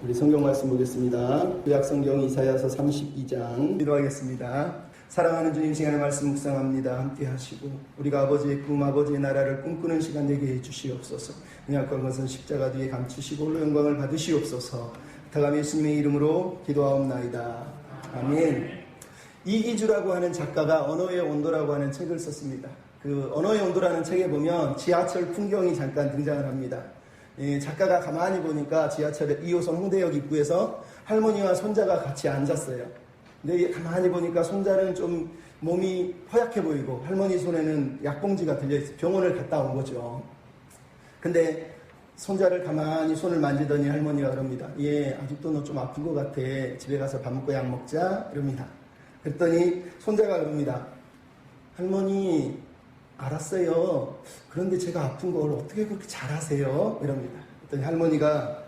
우리 성경 말씀 보겠습니다. 구약 성경 이사야서 32장 기도하겠습니다. 사랑하는 주님, 시간의 말씀 묵상합니다. 함께 하시고 우리가 아버지의 꿈, 아버지의 나라를 꿈꾸는 시간 되게 해주시옵소서. 연약한 것은 십자가 뒤에 감추시고 홀로 영광을 받으시옵소서. 부탁하며 예수님의 이름으로 기도하옵나이다. 아멘. 이기주라고 하는 작가가 언어의 온도라고 하는 책을 썼습니다. 그 언어의 온도라는 책에 보면 지하철 풍경이 잠깐 등장을 합니다. 작가가 가만히 보니까 지하철의 2호선 홍대역 입구에서 할머니와 손자가 같이 앉았어요. 근데 가만히 보니까 손자는 좀 몸이 허약해 보이고 할머니 손에는 약봉지가 들려있어요. 병원을 갔다 온 거죠. 근데 손자를 가만히 손을 만지더니 할머니가 그럽니다. 예, 아직도 너 좀 아픈 것 같아. 집에 가서 밥 먹고 약 먹자. 이럽니다. 그랬더니 손자가 그럽니다. 할머니, 알았어요. 그런데 제가 아픈 걸 어떻게 그렇게 잘하세요? 이럽니다. 그랬더니 할머니가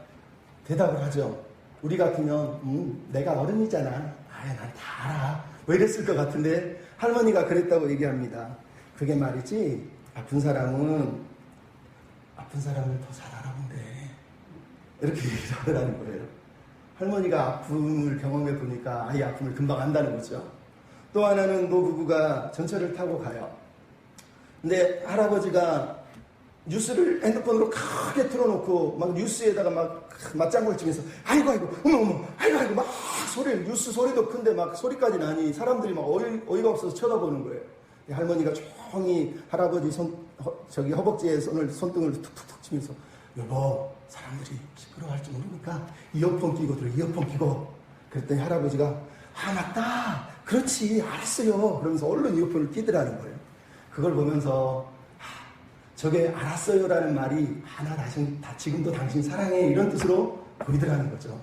대답을 하죠. 우리 같으면 내가 어른이잖아. 난 다 알아. 뭐 이랬을 것 같은데 할머니가 그랬다고 얘기합니다. 그게 말이지, 아픈 사람은 아픈 사람을 더 잘 알아본대. 이렇게 얘기를 하더라는 거예요. 할머니가 아픔을 경험해 보니까 아이 아픔을 금방 안다는 거죠. 또 하나는 노부부가 전철을 타고 가요. 근데 할아버지가 뉴스를 핸드폰으로 크게 틀어놓고 막 뉴스에다가 막 맞장구를 치면서 아이고 어머 아이고 막 뉴스 소리도 큰데 막 소리까지 나니 사람들이 막 어이가 없어서 쳐다보는 거예요. 할머니가 조용히 할아버지 허벅지에 손등을 툭툭툭 치면서 여보, 사람들이 시끄러워할지 모르니까 이어폰 끼고 들어. 이어폰 끼고. 그랬더니 할아버지가 맞다, 그렇지, 알았어요, 그러면서 얼른 이어폰을 끼더라는 거예요. 그걸 보면서 저게 알았어요라는 말이 나 지금도 당신 사랑해, 이런 뜻으로 보이더라는 거죠.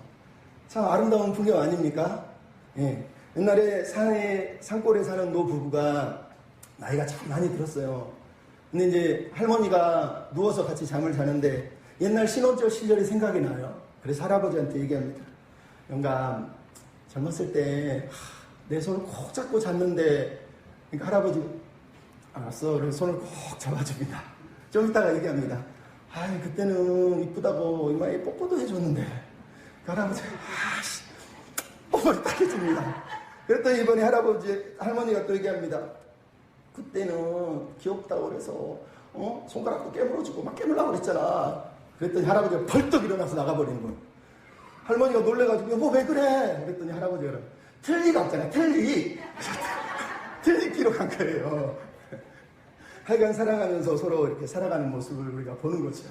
참 아름다운 풍경 아닙니까? 예. 옛날에 산골에 사는 노부부가 나이가 참 많이 들었어요. 근데 이제 할머니가 누워서 같이 잠을 자는데 옛날 신혼적 시절이 생각이 나요. 그래서 할아버지한테 얘기합니다. 영감, 젊었을 때 내 손을 콕 잡고 잤는데, 그러니까 할아버지 알았어, 그래서 손을 콕 잡아줍니다. 좀 이따가 얘기합니다. 그때는 이쁘다고 이마에 뽀뽀도 해줬는데. 할아버지가 뽀뽀를 딱 해줍니다. 그랬더니 이번에 할머니가 또 얘기합니다. 그때는 귀엽다고 그래서 손가락도 깨물어주고 막 깨물라고 그랬잖아. 그랬더니 할아버지가 벌떡 일어나서 나가버리는 거예요. 할머니가 놀래가지고 여보 왜 그래? 그랬더니 할아버지가 틀니가 없잖아, 틀니. 틀니기로 간 거예요. 하여간 사랑하면서 서로 이렇게 살아가는 모습을 우리가 보는 거죠.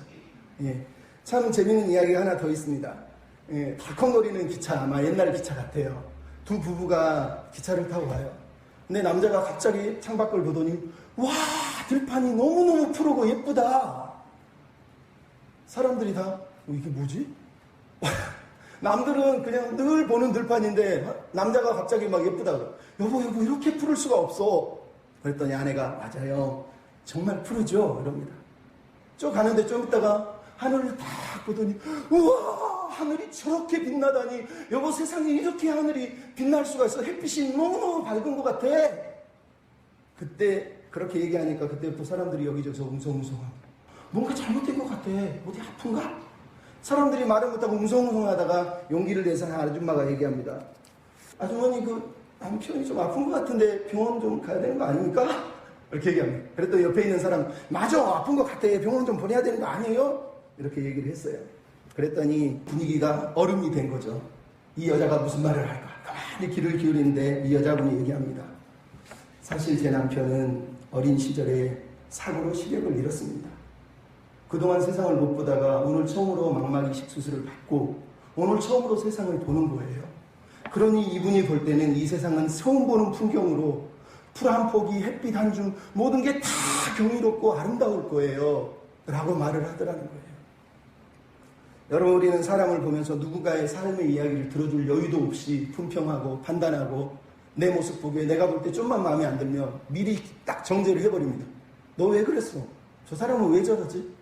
예. 참 재밌는 이야기가 하나 더 있습니다. 예. 덜컹거리는 기차, 아마 옛날 기차 같아요. 두 부부가 기차를 타고 가요. 근데 남자가 갑자기 창밖을 보더니 와, 들판이 너무너무 푸르고 예쁘다. 사람들이 다 이게 뭐지? 남들은 그냥 늘 보는 들판인데 남자가 갑자기 막 예쁘다 그래. 여보 이렇게 푸를 수가 없어. 그랬더니 아내가 맞아요, 정말 푸르죠, 이럽니다. 쭉 가는데 좀 있다가 하늘을 딱 보더니 우와, 하늘이 저렇게 빛나다니. 여보, 세상에 이렇게 하늘이 빛날 수가 있어. 햇빛이 너무너무 밝은 것 같아. 그때 그렇게 얘기하니까 그때부터 사람들이 여기저기서 웅성웅성하고 뭔가 잘못된 것 같아, 어디 아픈가? 사람들이 말을 못하고 웅성웅성하다가 용기를 내서 한 아줌마가 얘기합니다. 아주머니, 남편이 좀 아픈 것 같은데 병원 좀 가야 되는 거 아닙니까? 이렇게 얘기합니다. 그랬더니 옆에 있는 사람, 맞아, 아픈 것 같아, 병원 좀 보내야 되는 거 아니에요? 이렇게 얘기를 했어요. 그랬더니 분위기가 얼음이 된 거죠. 이 여자가 무슨 말을 할까? 가만히 귀를 기울이는데 이 여자분이 얘기합니다. 사실 제 남편은 어린 시절에 사고로 시력을 잃었습니다. 그동안 세상을 못 보다가 오늘 처음으로 망막이식 수술을 받고 오늘 처음으로 세상을 보는 거예요. 그러니 이분이 볼 때는 이 세상은 처음 보는 풍경으로 풀 한 포기, 햇빛 한 줌, 모든 게 다 경이롭고 아름다울 거예요, 라고 말을 하더라는 거예요. 여러분, 우리는 사람을 보면서 누군가의 삶의 이야기를 들어줄 여유도 없이 품평하고 판단하고 내 모습 보기에 내가 볼 때 좀만 마음에 안 들면 미리 딱 정죄를 해버립니다. 너 왜 그랬어? 저 사람은 왜 저러지?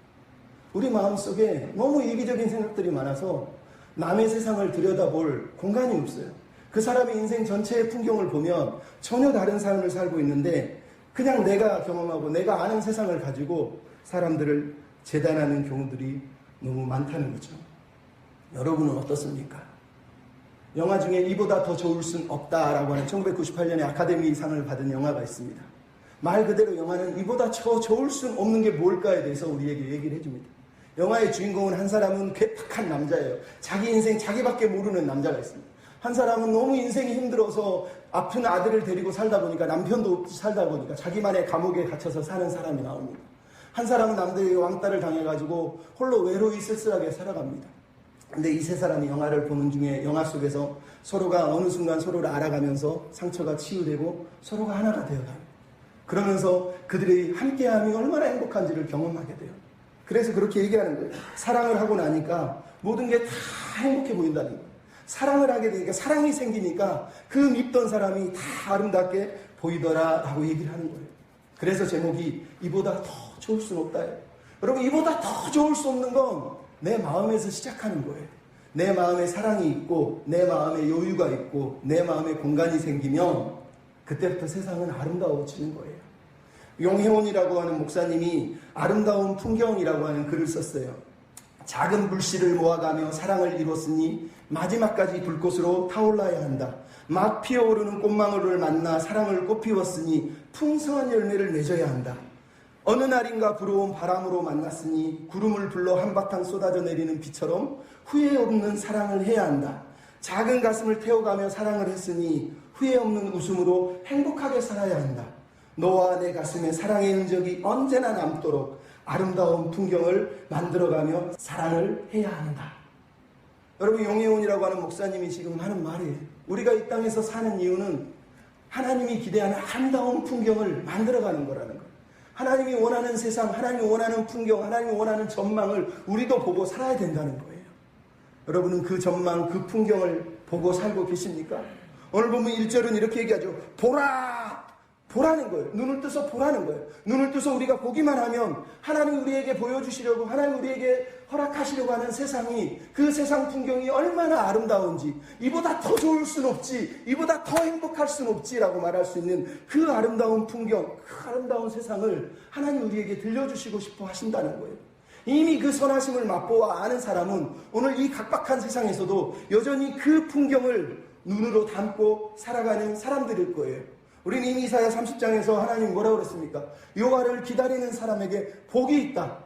우리 마음속에 너무 이기적인 생각들이 많아서 남의 세상을 들여다볼 공간이 없어요. 그 사람의 인생 전체의 풍경을 보면 전혀 다른 삶을 살고 있는데 그냥 내가 경험하고 내가 아는 세상을 가지고 사람들을 재단하는 경우들이 너무 많다는 거죠. 여러분은 어떻습니까? 영화 중에 이보다 더 좋을 순 없다라고 하는 1998년에 아카데미상을 받은 영화가 있습니다. 말 그대로 영화는 이보다 더 좋을 순 없는 게 뭘까에 대해서 우리에게 얘기를 해줍니다. 영화의 주인공은 한 사람은 괴팍한 남자예요. 자기 인생 자기밖에 모르는 남자가 있습니다. 한 사람은 너무 인생이 힘들어서 아픈 아들을 데리고 살다 보니까 남편도 없이 살다 보니까 자기만의 감옥에 갇혀서 사는 사람이 나옵니다. 한 사람은 남들에게 왕따를 당해가지고 홀로 외로이 쓸쓸하게 살아갑니다. 근데 이 세 사람이 영화를 보는 중에 영화 속에서 서로가 어느 순간 서로를 알아가면서 상처가 치유되고 서로가 하나가 되어가요. 그러면서 그들의 함께함이 얼마나 행복한지를 경험하게 돼요. 그래서 그렇게 얘기하는 거예요. 사랑을 하고 나니까 모든 게 다 행복해 보인다는 거예요. 사랑을 하게 되니까, 사랑이 생기니까 그 밉던 사람이 다 아름답게 보이더라 라고 얘기를 하는 거예요. 그래서 제목이 이보다 더 좋을 수는 없다예요. 여러분, 이보다 더 좋을 수 없는 건 내 마음에서 시작하는 거예요. 내 마음에 사랑이 있고, 내 마음에 여유가 있고, 내 마음에 공간이 생기면 그때부터 세상은 아름다워지는 거예요. 용혜원이라고 하는 목사님이 아름다운 풍경이라고 하는 글을 썼어요. 작은 불씨를 모아가며 사랑을 이뤘으니 마지막까지 불꽃으로 타올라야 한다. 막 피어오르는 꽃망울을 만나 사랑을 꽃피웠으니 풍성한 열매를 맺어야 한다. 어느 날인가 불어온 바람으로 만났으니 구름을 불러 한바탕 쏟아져 내리는 비처럼 후회 없는 사랑을 해야 한다. 작은 가슴을 태워가며 사랑을 했으니 후회 없는 웃음으로 행복하게 살아야 한다. 너와 내 가슴에 사랑의 흔적이 언제나 남도록 아름다운 풍경을 만들어가며 사랑을 해야 한다. 여러분, 용혜원이라고 하는 목사님이 지금 하는 말이에요. 우리가 이 땅에서 사는 이유는 하나님이 기대하는 아름다운 풍경을 만들어가는 거라는 거예요. 하나님이 원하는 세상, 하나님이 원하는 풍경, 하나님이 원하는 전망을 우리도 보고 살아야 된다는 거예요. 여러분은 그 전망, 그 풍경을 보고 살고 계십니까? 오늘 보면 1절은 이렇게 얘기하죠. 보라! 보라는 거예요. 눈을 떠서 보라는 거예요. 눈을 떠서 우리가 보기만 하면 하나님이 우리에게 보여주시려고, 하나님이 우리에게 허락하시려고 하는 세상이, 그 세상 풍경이 얼마나 아름다운지, 이보다 더 좋을 순 없지, 이보다 더 행복할 순 없지라고 말할 수 있는 그 아름다운 풍경, 그 아름다운 세상을 하나님이 우리에게 들려주시고 싶어 하신다는 거예요. 이미 그 선하심을 맛보아 아는 사람은 오늘 이 각박한 세상에서도 여전히 그 풍경을 눈으로 담고 살아가는 사람들일 거예요. 우리는 이미 이사야 30장에서 하나님이 뭐라고 그랬습니까? 여호와를 기다리는 사람에게 복이 있다.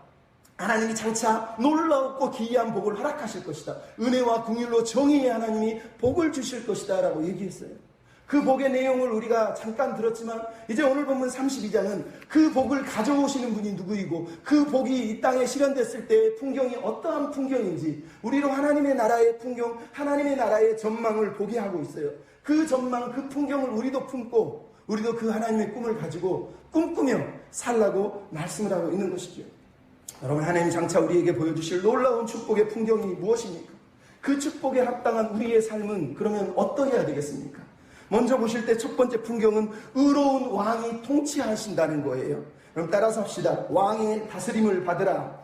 하나님이 장차 놀라웠고 기이한 복을 허락하실 것이다. 은혜와 긍휼로 정의의 하나님이 복을 주실 것이다 라고 얘기했어요. 그 복의 내용을 우리가 잠깐 들었지만 이제 오늘 본문 32장은 그 복을 가져오시는 분이 누구이고 그 복이 이 땅에 실현됐을 때의 풍경이 어떠한 풍경인지 우리로 하나님의 나라의 풍경, 하나님의 나라의 전망을 보게 하고 있어요. 그 전망, 그 풍경을 우리도 품고 우리도 그 하나님의 꿈을 가지고 꿈꾸며 살라고 말씀을 하고 있는 것이죠. 여러분, 하나님 장차 우리에게 보여주실 놀라운 축복의 풍경이 무엇입니까? 그 축복에 합당한 우리의 삶은 그러면 어떠해야 되겠습니까? 먼저 보실 때 첫 번째 풍경은 의로운 왕이 통치하신다는 거예요. 그럼 따라서 합시다. 왕의 다스림을 받으라.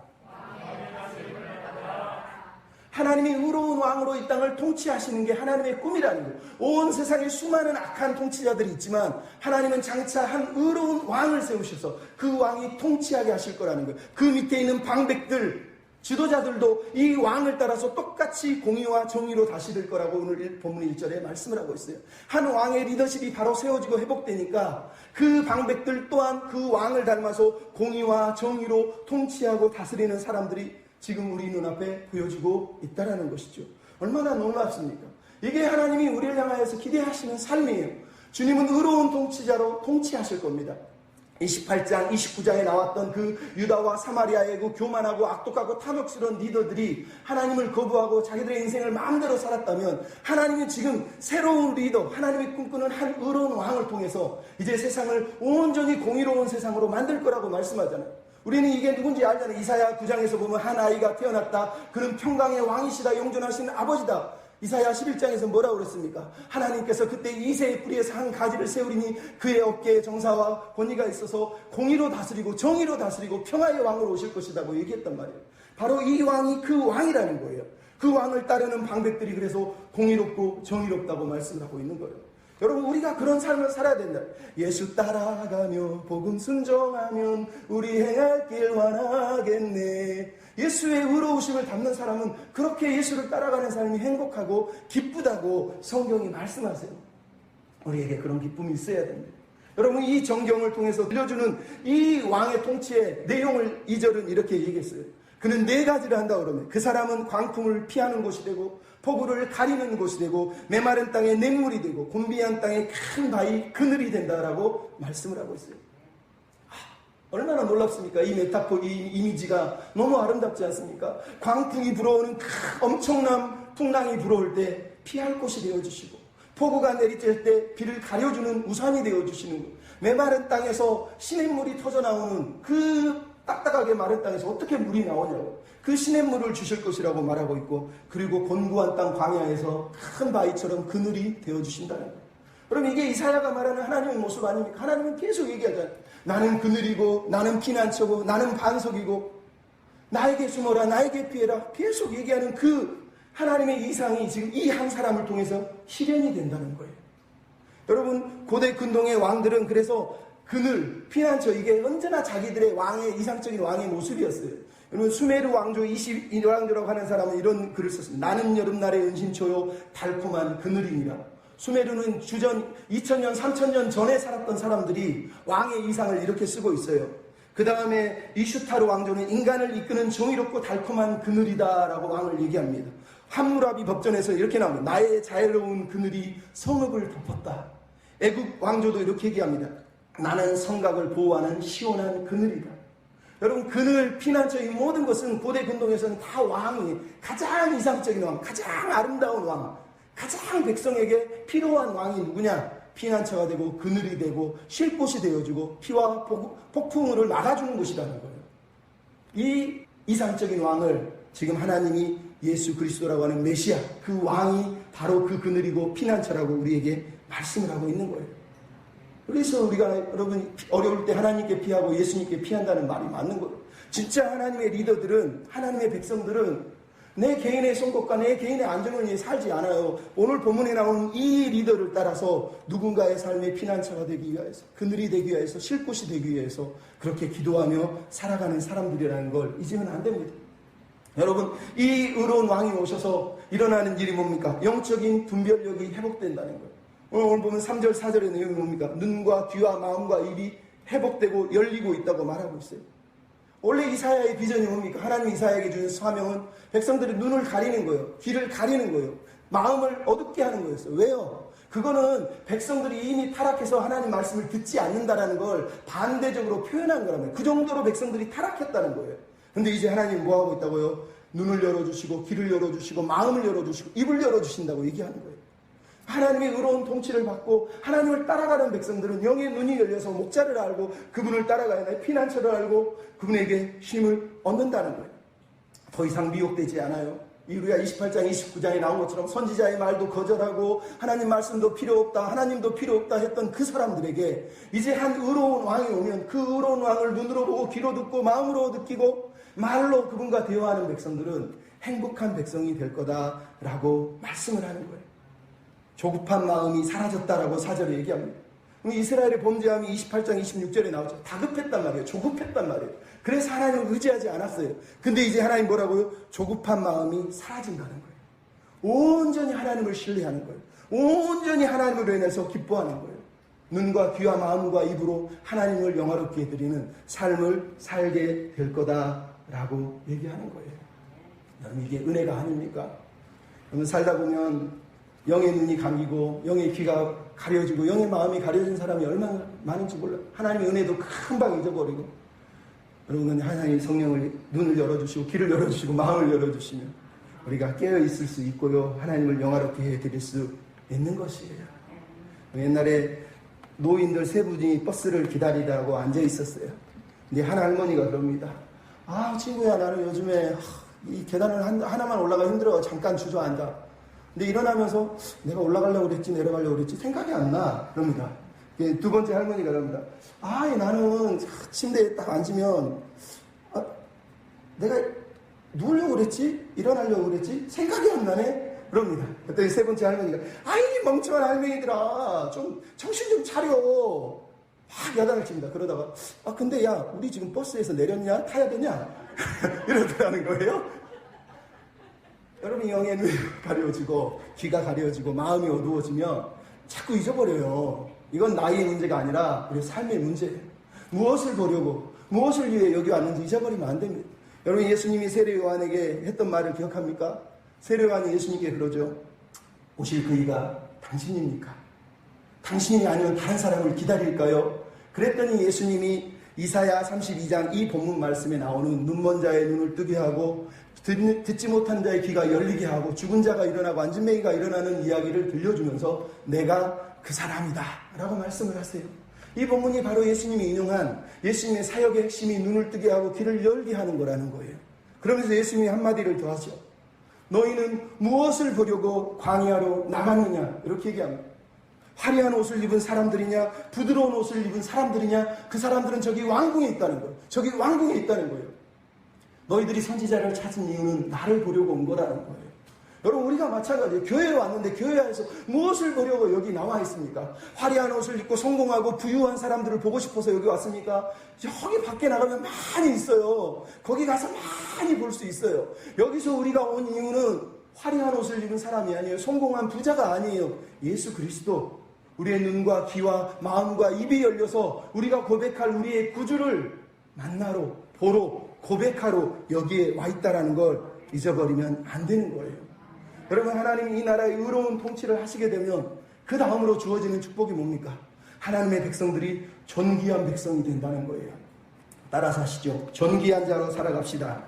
하나님이 의로운 왕으로 이 땅을 통치하시는 게 하나님의 꿈이라는 거예요. 온 세상에 수많은 악한 통치자들이 있지만 하나님은 장차 한 의로운 왕을 세우셔서 그 왕이 통치하게 하실 거라는 거예요. 그 밑에 있는 방백들, 지도자들도 이 왕을 따라서 똑같이 공의와 정의로 다스릴 거라고 오늘 본문 1절에 말씀을 하고 있어요. 한 왕의 리더십이 바로 세워지고 회복되니까 그 방백들 또한 그 왕을 닮아서 공의와 정의로 통치하고 다스리는 사람들이 지금 우리 눈앞에 보여지고 있다는 것이죠. 얼마나 놀랍습니까? 이게 하나님이 우리를 향하여서 기대하시는 삶이에요. 주님은 의로운 통치자로 통치하실 겁니다. 28장, 29장에 나왔던 그 유다와 사마리아의 그 교만하고 악독하고 탐욕스러운 리더들이 하나님을 거부하고 자기들의 인생을 마음대로 살았다면 하나님이 지금 새로운 리더, 하나님이 꿈꾸는 한 의로운 왕을 통해서 이제 세상을 온전히 공의로운 세상으로 만들 거라고 말씀하잖아요. 우리는 이게 누군지 알잖아요. 이사야 9장에서 보면 한 아이가 태어났다. 그는 평강의 왕이시다. 영존하신 아버지다. 이사야 11장에서 뭐라고 그랬습니까? 하나님께서 그때 이새의 뿌리에서 한 가지를 세우리니 그의 어깨에 정사와 권위가 있어서 공의로 다스리고 정의로 다스리고 평화의 왕으로 오실 것이라고 얘기했단 말이에요. 바로 이 왕이 그 왕이라는 거예요. 그 왕을 따르는 방백들이 그래서 공의롭고 정의롭다고 말씀을 하고 있는 거예요. 여러분, 우리가 그런 삶을 살아야 된다. 예수 따라가며 복음 순종하면 우리 행할 길 환하겠네. 예수의 의로우심을 담는 사람은 그렇게 예수를 따라가는 삶이 행복하고 기쁘다고 성경이 말씀하세요. 우리에게 그런 기쁨이 있어야 됩니다. 여러분, 이 정경을 통해서 들려주는 이 왕의 통치의 내용을 2절은 이렇게 얘기했어요. 그는 4가지를 한다 그러면 그 사람은 광풍을 피하는 곳이 되고 폭우를 가리는 곳이 되고 메마른 땅에 냇물이 되고 곤비한 땅에 큰 바위 그늘이 된다라고 말씀을 하고 있어요. 얼마나 놀랍습니까? 이 메타포, 이 이미지가 너무 아름답지 않습니까? 광풍이 불어오는 엄청난 풍랑이 불어올 때 피할 곳이 되어주시고, 폭우가 내리쬐 때 비를 가려주는 우산이 되어주시는 것, 메마른 땅에서 시냇물이 터져나오는 그 딱딱하게 마른 땅에서 어떻게 물이 나오냐고, 그 시냇물을 주실 것이라고 말하고 있고, 그리고 곤고한 땅 광야에서 큰 바위처럼 그늘이 되어주신다는 거예요. 그럼 이게 이사야가 말하는 하나님의 모습 아닙니까? 하나님은 계속 얘기하잖아요. 나는 그늘이고 나는 피난처고 나는 반석이고 나에게 숨어라, 나에게 피해라. 계속 얘기하는 그 하나님의 이상이 지금 이 한 사람을 통해서 실현이 된다는 거예요. 여러분, 고대 근동의 왕들은 그래서 그늘, 피난처, 이게 언제나 자기들의 왕의 이상적인 왕의 모습이었어요. 여러분, 수메르 왕조 21왕조라고 하는 사람은 이런 글을 썼습니다. 나는 여름날의 은신초요 달콤한 그늘이니라. 수메르는 주전 2000년, 3000년 전에 살았던 사람들이 왕의 이상을 이렇게 쓰고 있어요. 그 다음에 이슈타르 왕조는 인간을 이끄는 정의롭고 달콤한 그늘이다라고 왕을 얘기합니다. 함무라비 법전에서 이렇게 나옵니다. 나의 자애로운 그늘이 성읍을 덮었다. 애국 왕조도 이렇게 얘기합니다. 나는 성곽을 보호하는 시원한 그늘이다. 여러분, 그늘, 피난처, 이 모든 것은 고대 근동에서는 다 왕이 가장 이상적인 왕, 가장 아름다운 왕, 가장 백성에게 필요한 왕이 누구냐? 피난처가 되고 그늘이 되고 쉴 곳이 되어주고 피와 폭풍을 막아주는 곳이라는 거예요. 이 이상적인 왕을 지금 하나님이 예수 그리스도라고 하는 메시아, 그 왕이 바로 그 그늘이고 피난처라고 우리에게 말씀을 하고 있는 거예요. 그래서 우리가 여러분 어려울 때 하나님께 피하고 예수님께 피한다는 말이 맞는 거예요. 진짜 하나님의 리더들은, 하나님의 백성들은 내 개인의 성격과 내 개인의 안정을 위해 살지 않아요. 오늘 본문에 나오는 이 리더를 따라서 누군가의 삶의 피난처가 되기 위해서, 그늘이 되기 위해서, 쉴 곳이 되기 위해서 그렇게 기도하며 살아가는 사람들이라는 걸 잊으면 안 됩니다. 여러분, 이 의로운 왕이 오셔서 일어나는 일이 뭡니까? 영적인 분별력이 회복된다는 거예요. 오늘 보면 3절 4절의 내용이 뭡니까? 눈과 귀와 마음과 입이 회복되고 열리고 있다고 말하고 있어요. 원래 이사야의 비전이 뭡니까? 하나님 이사야에게 주는 사명은 백성들의 눈을 가리는 거예요. 귀를 가리는 거예요. 마음을 어둡게 하는 거였어요. 왜요? 그거는 백성들이 이미 타락해서 하나님 말씀을 듣지 않는다라는 걸 반대적으로 표현한 거라면, 그 정도로 백성들이 타락했다는 거예요. 근데 이제 하나님 뭐 하고 있다고요? 눈을 열어주시고 귀를 열어주시고 마음을 열어주시고 입을 열어주신다고 얘기하는 거예요. 하나님의 의로운 통치를 받고 하나님을 따라가는 백성들은 영의 눈이 열려서 목자를 알고 그분을 따라가야 하나요? 피난처를 알고 그분에게 힘을 얻는다는 거예요. 더 이상 미혹되지 않아요. 이루야 28장 29장에 나온 것처럼 선지자의 말도 거절하고 하나님 말씀도 필요 없다, 하나님도 필요 없다 했던 그 사람들에게 이제 한 의로운 왕이 오면 그 의로운 왕을 눈으로 보고 귀로 듣고 마음으로 느끼고 말로 그분과 대화하는 백성들은 행복한 백성이 될 거다라고 말씀을 하는 거예요. 조급한 마음이 사라졌다라고 4절에 얘기합니다. 이스라엘의 범죄함이 28장 26절에 나오죠. 다급했단 말이에요. 조급했단 말이에요. 그래서 하나님을 의지하지 않았어요. 근데 이제 하나님 뭐라고요? 조급한 마음이 사라진다는 거예요. 온전히 하나님을 신뢰하는 거예요. 온전히 하나님으로 인해서 기뻐하는 거예요. 눈과 귀와 마음과 입으로 하나님을 영화롭게 해드리는 삶을 살게 될 거다라고 얘기하는 거예요. 여러분, 이게 은혜가 아닙니까? 여러분, 살다 보면 영의 눈이 감기고 영의 귀가 가려지고 영의 마음이 가려진 사람이 얼마나 많은지 몰라요. 하나님의 은혜도 금방 잊어버리고. 여러분, 하나님의 성령을 눈을 열어주시고 귀를 열어주시고 마음을 열어주시면 우리가 깨어있을 수 있고요, 하나님을 영화롭게 해드릴 수 있는 것이에요. 옛날에 노인들 세 분이 버스를 기다리다고 앉아 있었어요. 근데 한 할머니가 그럽니다. 아, 친구야, 나는 요즘에 이 계단을 하나만 올라가 힘들어 잠깐 주저앉아. 근데 일어나면서 내가 올라가려고 그랬지 내려가려고 그랬지 생각이 안 나. 그럽니다. 두 번째 할머니가 그럽니다. 아, 나는 침대에 딱 앉으면 내가 누우려고 그랬지 일어나려고 그랬지 생각이 안 나네. 그럽니다. 그랬더니 세 번째 할머니가, 아이, 멍청한 할머니들아, 좀 정신 좀 차려. 막 야단을 칩니다. 그러다가, 근데 야, 우리 지금 버스에서 내렸냐? 타야 되냐? 이러더라는 거예요. 여러분, 영의 눈이 가려지고, 귀가 가려지고, 마음이 어두워지면 자꾸 잊어버려요. 이건 나이의 문제가 아니라 우리 삶의 문제예요. 무엇을 보려고, 무엇을 위해 여기 왔는지 잊어버리면 안 됩니다. 여러분, 예수님이 세례 요한에게 했던 말을 기억합니까? 세례 요한이 예수님께 그러죠. 오실 그이가 당신입니까? 당신이 아니면 다른 사람을 기다릴까요? 그랬더니 예수님이 이사야 32장 이 본문 말씀에 나오는 눈먼 자의 눈을 뜨게 하고 듣지 못한 자의 귀가 열리게 하고 죽은 자가 일어나고 앉은 맹이가 일어나는 이야기를 들려주면서 내가 그 사람이다 라고 말씀을 하세요. 이 본문이 바로 예수님이 인용한 예수님의 사역의 핵심이 눈을 뜨게 하고 귀를 열게 하는 거라는 거예요. 그러면서 예수님이 한마디를 더 하죠. 너희는 무엇을 보려고 광야로 나갔느냐 이렇게 얘기합니다. 화려한 옷을 입은 사람들이냐 부드러운 옷을 입은 사람들이냐 그 사람들은 저기 왕궁에 있다는 거예요. 저기 왕궁에 있다는 거예요. 너희들이 선지자를 찾은 이유는 나를 보려고 온 거라는 거예요. 여러분 우리가 마찬가지예요. 교회에 왔는데 교회 안에서 무엇을 보려고 여기 나와 있습니까? 화려한 옷을 입고 성공하고 부유한 사람들을 보고 싶어서 여기 왔습니까? 저기 밖에 나가면 많이 있어요. 거기 가서 많이 볼 수 있어요. 여기서 우리가 온 이유는 화려한 옷을 입은 사람이 아니에요. 성공한 부자가 아니에요. 예수 그리스도. 우리의 눈과 귀와 마음과 입이 열려서 우리가 고백할 우리의 구주를 만나러 보러 고백하러 여기에 와 있다라는 걸 잊어버리면 안 되는 거예요. 여러분 하나님이 이 나라의 의로운 통치를 하시게 되면 그 다음으로 주어지는 축복이 뭡니까? 하나님의 백성들이 존귀한 백성이 된다는 거예요. 따라서 하시죠. 존귀한 자로 살아갑시다.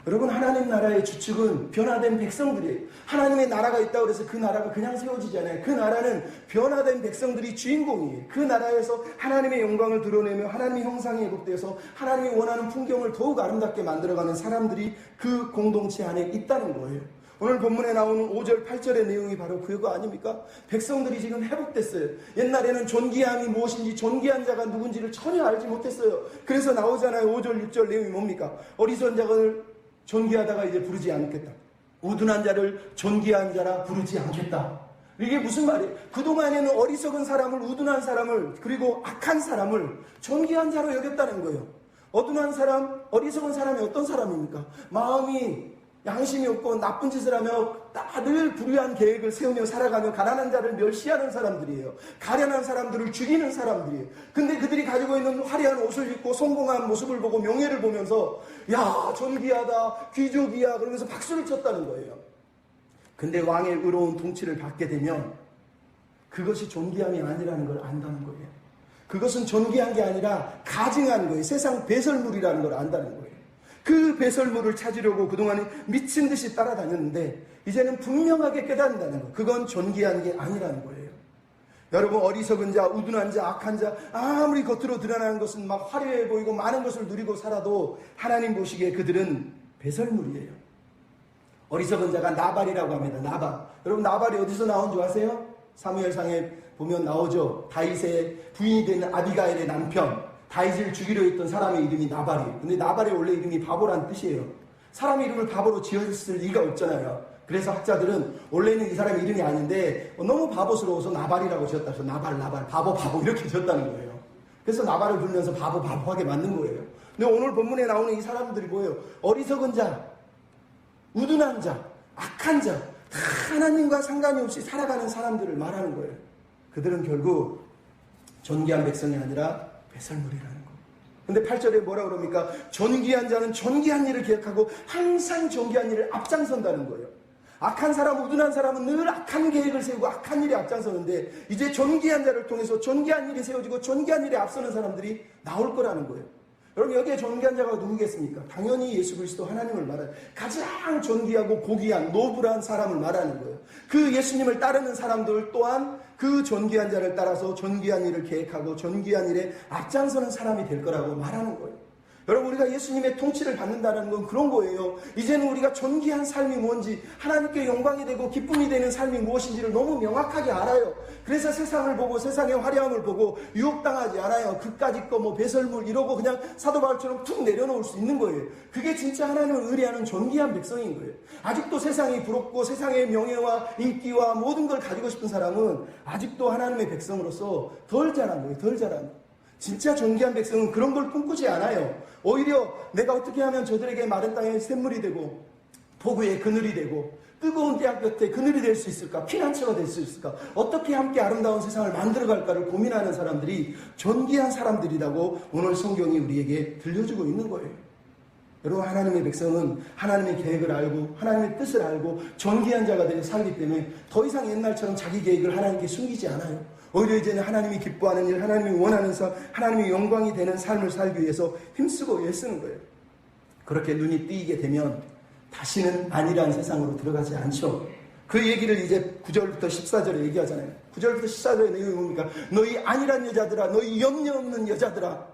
여러분 하나님 나라의 주축은 변화된 백성들이에요. 하나님의 나라가 있다고 해서 그 나라가 그냥 세워지지 않아요. 그 나라는 변화된 백성들이 주인공이에요. 그 나라에서 하나님의 영광을 드러내며 하나님의 형상이 회복되어서 하나님이 원하는 풍경을 더욱 아름답게 만들어가는 사람들이 그 공동체 안에 있다는 거예요. 오늘 본문에 나오는 5절 8절의 내용이 바로 그거 아닙니까? 백성들이 지금 회복됐어요. 옛날에는 존귀함이 무엇인지 존귀한 자가 누군지를 전혀 알지 못했어요. 그래서 나오잖아요. 5절 6절 내용이 뭡니까? 어리석은 자를 존귀하다가 이제 부르지 않겠다. 우둔한 자를 존귀한 자라 부르지 않겠다. 이게 무슨 말이에요? 그동안에는 어리석은 사람을, 우둔한 사람을, 그리고 악한 사람을 존귀한 자로 여겼다는 거예요. 어둔한 사람, 어리석은 사람이 어떤 사람입니까? 마음이 양심이 없고 나쁜 짓을 하며 늘 불의한 계획을 세우며 살아가며 가난한 자를 멸시하는 사람들이에요. 가련한 사람들을 죽이는 사람들이에요. 근데 그들이 가지고 있는 화려한 옷을 입고 성공한 모습을 보고 명예를 보면서 야 존귀하다 귀족이야 그러면서 박수를 쳤다는 거예요. 근데 왕의 의로운 통치를 받게 되면 그것이 존귀함이 아니라는 걸 안다는 거예요. 그것은 존귀한 게 아니라 가증한 거예요. 세상 배설물이라는 걸 안다는 거예요. 그 배설물을 찾으려고 그동안에 미친 듯이 따라다녔는데 이제는 분명하게 깨닫는다는 거. 그건 존귀한 게 아니라는 거예요. 여러분 어리석은 자, 우둔한 자, 악한 자 아무리 겉으로 드러나는 것은 막 화려해 보이고 많은 것을 누리고 살아도 하나님 보시기에 그들은 배설물이에요. 어리석은 자가 나발이라고 합니다. 나발. 여러분 나발이 어디서 나온 줄 아세요? 사무엘상에 보면 나오죠. 다윗의 부인이 되는 아비가일의 남편. 다윗을 죽이려 했던 사람의 이름이 나발이에요. 근데 나발의 원래 이름이 바보란 뜻이에요. 사람 이름을 바보로 지었을 리가 없잖아요. 그래서 학자들은 원래는 이 사람의 이름이 아닌데 너무 바보스러워서 나발이라고 지었다. 그래서 나발, 바보 이렇게 지었다는 거예요. 그래서 나발을 부르면서 바보하게 만든 거예요. 근데 오늘 본문에 나오는 이 사람들이 뭐예요? 어리석은 자, 우둔한 자, 악한 자, 다 하나님과 상관이 없이 살아가는 사람들을 말하는 거예요. 그들은 결국 존귀한 백성이 아니라 배설물이라는 거. 근데 8절에 뭐라 그럽니까? 존귀한 자는 존귀한 일을 기억하고 항상 존귀한 일을 앞장선다는 거예요. 악한 사람, 우둔한 사람은 늘 악한 계획을 세우고 악한 일에 앞장서는데 이제 존귀한 자를 통해서 존귀한 일이 세워지고 존귀한 일에 앞서는 사람들이 나올 거라는 거예요. 여러분 여기에 존귀한 자가 누구겠습니까? 당연히 예수 그리스도 하나님을 말하는 가장 존귀하고 고귀한 노블한 사람을 말하는 거예요. 그 예수님을 따르는 사람들 또한 그 존귀한 자를 따라서 존귀한 일을 계획하고 존귀한 일에 앞장서는 사람이 될 거라고 말하는 거예요. 여러분, 우리가 예수님의 통치를 받는다는 건 그런 거예요. 이제는 우리가 존귀한 삶이 뭔지, 하나님께 영광이 되고 기쁨이 되는 삶이 무엇인지를 너무 명확하게 알아요. 그래서 세상을 보고 세상의 화려함을 보고 유혹당하지 않아요. 그까짓 거 뭐 배설물 이러고 그냥 사도 바울처럼 툭 내려놓을 수 있는 거예요. 그게 진짜 하나님을 의뢰하는 존귀한 백성인 거예요. 아직도 세상이 부럽고 세상의 명예와 인기와 모든 걸 가지고 싶은 사람은 아직도 하나님의 백성으로서 덜 자란 거예요. 덜 자란 거예요. 진짜 존귀한 백성은 그런 걸 꿈꾸지 않아요. 오히려 내가 어떻게 하면 저들에게 마른 땅에 샘물이 되고 포구의 그늘이 되고 뜨거운 대학 곁에 그늘이 될 수 있을까? 피난처가 될 수 있을까? 어떻게 함께 아름다운 세상을 만들어갈까를 고민하는 사람들이 존귀한 사람들이라고 오늘 성경이 우리에게 들려주고 있는 거예요. 여러분, 하나님의 백성은 하나님의 계획을 알고 하나님의 뜻을 알고 존귀한 자가 되어 살기 때문에 더 이상 옛날처럼 자기 계획을 하나님께 숨기지 않아요. 오히려 이제는 하나님이 기뻐하는 일, 하나님이 원하는 삶, 하나님이 영광이 되는 삶을 살기 위해서 힘쓰고 애쓰는 거예요. 그렇게 눈이 뜨이게 되면 다시는 아니라는 세상으로 들어가지 않죠. 그 얘기를 이제 9절부터 14절에 얘기하잖아요. 9절부터 14절의 내용이 뭡니까? 너희 아니란 여자들아, 너희 염려 없는 여자들아,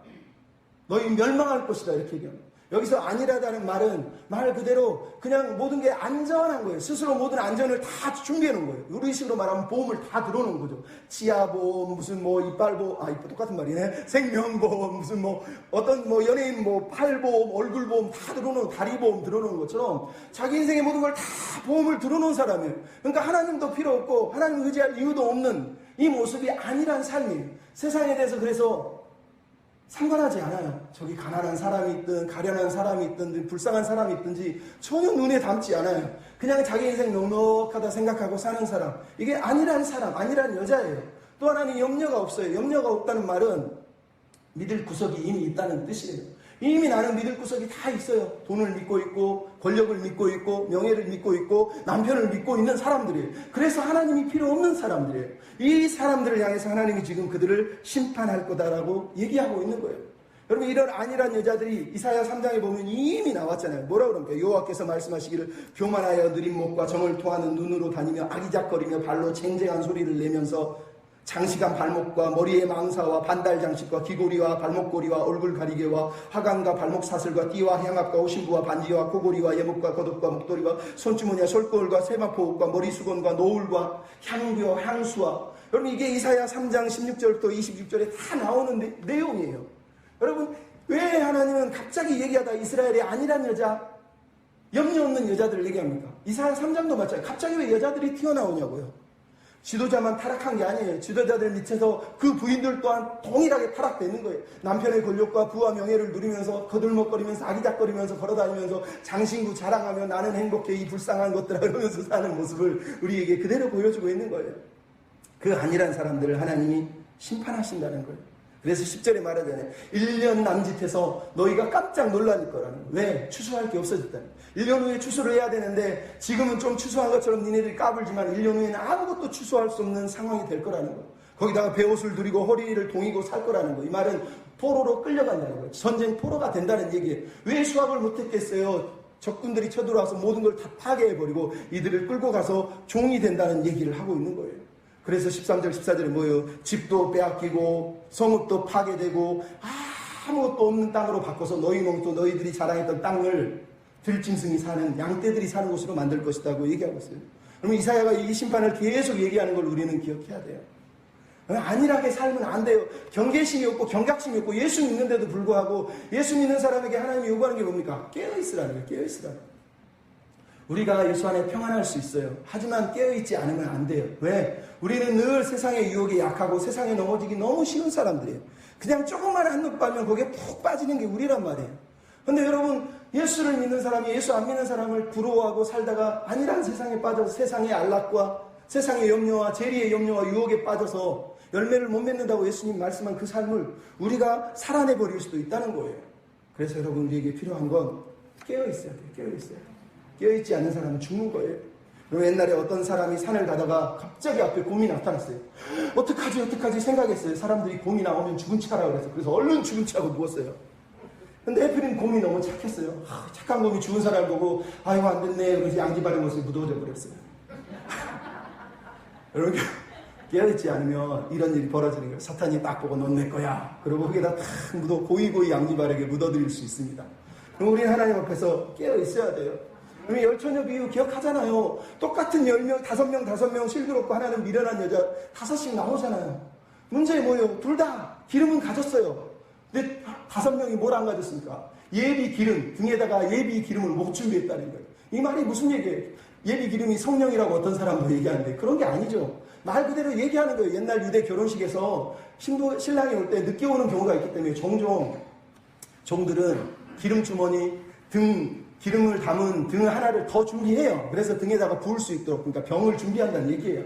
너희 멸망할 것이다, 이렇게 얘기합니다. 여기서 아니라다는 말은 말 그대로 그냥 모든 게 안전한 거예요. 스스로 모든 안전을 다 준비해 놓은 거예요. 우리 식으로 말하면 보험을 다 들어놓은 거죠. 치아보험, 무슨 뭐 이빨보험, 똑같은 말이네. 생명보험, 무슨 뭐 어떤 뭐 연예인 뭐 팔보험, 얼굴보험 다 들어놓은, 다리보험 들어놓은 것처럼 자기 인생의 모든 걸 다 보험을 들어놓은 사람이에요. 그러니까 하나님도 필요 없고 하나님 의지할 이유도 없는 이 모습이 아니란 삶이에요. 세상에 대해서 그래서 상관하지 않아요. 저기 가난한 사람이 있든 가련한 사람이 있든 불쌍한 사람이 있든지 전혀 눈에 담지 않아요. 그냥 자기 인생 넉넉하다 생각하고 사는 사람, 이게 아니란 사람, 아니란 여자예요. 또 하나는 염려가 없어요. 염려가 없다는 말은 믿을 구석이 이미 있다는 뜻이에요. 이미 나는 믿을 구석이 다 있어요. 돈을 믿고 있고 권력을 믿고 있고 명예를 믿고 있고 남편을 믿고 있는 사람들이에요. 그래서 하나님이 필요 없는 사람들이에요. 이 사람들을 향해서 하나님이 지금 그들을 심판할 거다라고 얘기하고 있는 거예요. 여러분, 이런 안일한 여자들이 이사야 3장에 보면 이미 나왔잖아요. 뭐라 그럽니까? 여호와께서 말씀하시기를 교만하여 느린 목과 정을 토하는 눈으로 다니며 아기작거리며 발로 쟁쟁한 소리를 내면서 장식한 발목과 머리의 망사와 반달 장식과 귀고리와 발목고리와 얼굴 가리개와 화관과 발목 사슬과 띠와 향압과 오신부와 반지와 코고리와 예목과 겉옷과 목도리와 손주머니와 솔거울과 세마포옷과 머리수건과 노울과 향료와 향수와, 여러분, 이게 이사야 3장 16절부터 26절에 다 나오는 내용이에요. 여러분, 왜 하나님은 갑자기 얘기하다 이스라엘이 아니란 여자, 염려 없는 여자들을 얘기합니까? 이사야 3장도 마찬가지예요. 갑자기 왜 여자들이 튀어나오냐고요. 지도자만 타락한 게 아니에요. 지도자들 밑에서 그 부인들 또한 동일하게 타락되는 거예요. 남편의 권력과 부와 명예를 누리면서 거들먹거리면서 아기작거리면서 걸어다니면서 장신구 자랑하며 나는 행복해 이 불쌍한 것들아 그러면서 사는 모습을 우리에게 그대로 보여주고 있는 거예요. 그 아니란 사람들을 하나님이 심판하신다는 거예요. 그래서 10절에 말하잖아요. 1년 남짓해서 너희가 깜짝 놀랄 거라는 거예요. 왜? 추수할 게 없어졌다는 거예요. 1년 후에 추수를 해야 되는데 지금은 좀 추수한 것처럼 니네들이 까불지만 1년 후에는 아무것도 추수할 수 없는 상황이 될 거라는 거예요. 거기다가 베옷을 두리고 허리를 동이고 살 거라는 거예요. 이 말은 포로로 끌려간다는 거예요. 전쟁 포로가 된다는 얘기예요. 왜 수확을 못했겠어요? 적군들이 쳐들어와서 모든 걸 다 파괴해버리고 이들을 끌고 가서 종이 된다는 얘기를 하고 있는 거예요. 그래서 13절 14절에 뭐예요? 집도 빼앗기고 성읍도 파괴되고 아무것도 없는 땅으로 바꿔서 너희 농토 너희들이 자랑했던 땅을 들짐승이 사는 양떼들이 사는 곳으로 만들 것이라고 얘기하고 있어요. 그러면 이사야가 이 심판을 계속 얘기하는 걸 우리는 기억해야 돼요. 안일하게 살면 안 돼요. 경계심이 없고 경각심이 없고 예수 믿는데도 불구하고 예수 믿는 사람에게 하나님이 요구하는 게 뭡니까? 깨어있으라는 거예요. 깨어있으라는 거예요. 우리가 예수 안에 평안할 수 있어요. 하지만 깨어있지 않으면 안 돼요. 왜? 우리는 늘 세상의 유혹에 약하고 세상에 넘어지기 너무 쉬운 사람들이에요. 그냥 조금만 한눈 빠면 거기에 푹 빠지는 게 우리란 말이에요. 근데 여러분, 예수를 믿는 사람이 예수 안 믿는 사람을 부러워하고 살다가 아니란 세상에 빠져서 세상의 안락과 세상의 염려와 재리의 염려와 유혹에 빠져서 열매를 못 맺는다고 예수님 말씀한 그 삶을 우리가 살아내버릴 수도 있다는 거예요. 그래서 여러분, 우리에게 필요한 건 깨어있어야 돼요. 깨어있어야 돼요. 깨어있지 않는 사람은 죽는 거예요. 그럼 옛날에 어떤 사람이 산을 가다가 갑자기 앞에 곰이 나타났어요. 어떡하지 생각했어요. 사람들이 곰이 나오면 죽은 차라고 그랬어요. 그래서 얼른 죽은 차고 누웠어요. 근데 해필인 곰이 너무 착했어요. 착한 곰이 죽은 사람을 보고 아이고 안 됐네. 그래서 양지바른 모습이 무더워져 버렸어요. 여러분, 깨어있지 않으면 이런 일이 벌어지는 거예요. 사탄이 딱 보고 넌 내 거야. 그리고 거기에다 탁 고이고이 양지바르게 묻어드릴 수 있습니다. 그럼 우리는 하나님 앞에서 깨어있어야 돼요. 우리 열처녀 비유 기억하잖아요. 똑같은 10명, 5명 실드롭고 하나는 미련한 여자 5씩 나오잖아요. 문제 뭐예요? 둘 다 기름은 가졌어요. 근데 5명이 뭘 안 가졌습니까? 예비 기름, 등에다가 예비 기름을 못 준비했다는 거예요. 이 말이 무슨 얘기예요? 예비 기름이 성령이라고 어떤 사람도 얘기하는데 그런 게 아니죠. 말 그대로 얘기하는 거예요. 옛날 유대 결혼식에서 신랑이 올 때 늦게 오는 경우가 있기 때문에 종종 종들은 기름 주머니, 기름을 담은 등 하나를 더 준비해요. 그래서 등에다가 부을 수 있도록, 그러니까 병을 준비한다는 얘기예요.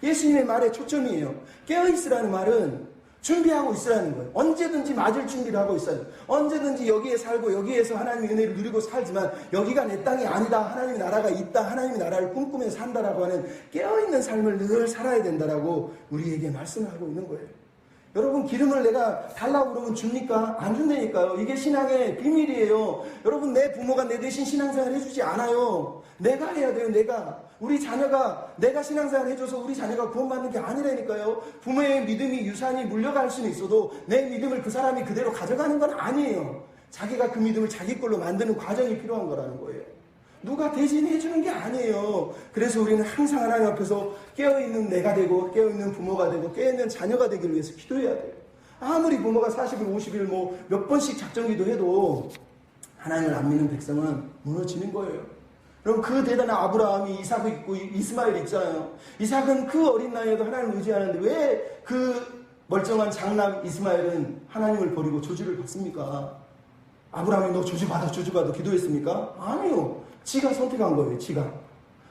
예수님의 말의 초점이에요. 깨어있으라는 말은 준비하고 있으라는 거예요. 언제든지 맞을 준비를 하고 있어요. 언제든지 여기에 살고 여기에서 하나님의 은혜를 누리고 살지만 여기가 내 땅이 아니다. 하나님의 나라가 있다. 하나님의 나라를 꿈꾸며 산다라고 하는 깨어있는 삶을 늘 살아야 된다라고 우리에게 말씀을 하고 있는 거예요. 여러분, 기름을 내가 달라고 그러면 줍니까? 안 준다니까요. 이게 신앙의 비밀이에요. 여러분, 내 부모가 내 대신 신앙생활 해주지 않아요. 내가 해야 돼요. 우리 자녀가 내가 신앙생활 해줘서 우리 자녀가 구원받는 게 아니라니까요. 부모의 믿음이 유산이 물려갈 수는 있어도 내 믿음을 그 사람이 그대로 가져가는 건 아니에요. 자기가 그 믿음을 자기 걸로 만드는 과정이 필요한 거라는 거예요. 누가 대신 해주는 게 아니에요. 그래서 우리는 항상 하나님 앞에서 깨어있는 내가 되고 깨어있는 부모가 되고 깨어있는 자녀가 되기 위해서 기도해야 돼요. 아무리 부모가 40일 50일 몇 번씩 작정기도 해도 하나님을 안 믿는 백성은 무너지는 거예요. 그럼 그 대단한 아브라함이 이삭이 있고 이스마엘 있잖아요. 이삭은 그 어린 나이에도 하나님을 의지하는데 왜 그 멀쩡한 장남 이스마엘은 하나님을 버리고 저주를 받습니까? 아브라함이 너 저주받아 기도했습니까? 아니요. 지가 선택한 거예요. 지가.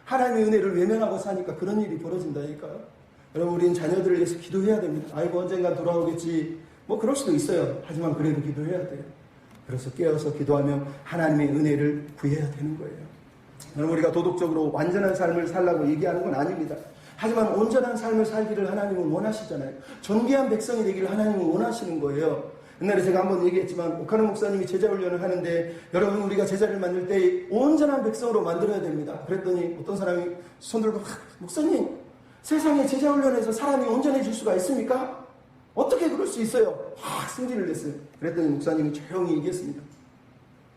하나님의 은혜를 외면하고 사니까 그런 일이 벌어진다니까요. 여러분, 우리는 자녀들을 위해서 기도해야 됩니다. 아이고 언젠간 돌아오겠지. 그럴 수도 있어요. 하지만 그래도 기도해야 돼요. 그래서 깨어서 기도하며 하나님의 은혜를 구해야 되는 거예요. 여러분, 우리가 도덕적으로 완전한 삶을 살라고 얘기하는 건 아닙니다. 하지만 온전한 삶을 살기를 하나님은 원하시잖아요. 존귀한 백성이 되기를 하나님은 원하시는 거예요. 옛날에 제가 한번 얘기했지만 오카노 목사님이 제자 훈련을 하는데 여러분, 우리가 제자를 만들 때 온전한 백성으로 만들어야 됩니다. 그랬더니 어떤 사람이 손 들고 목사님, 세상에 제자 훈련에서 사람이 온전해질 수가 있습니까? 어떻게 그럴 수 있어요? 승질을 냈어요. 그랬더니 목사님이 조용히 얘기했습니다.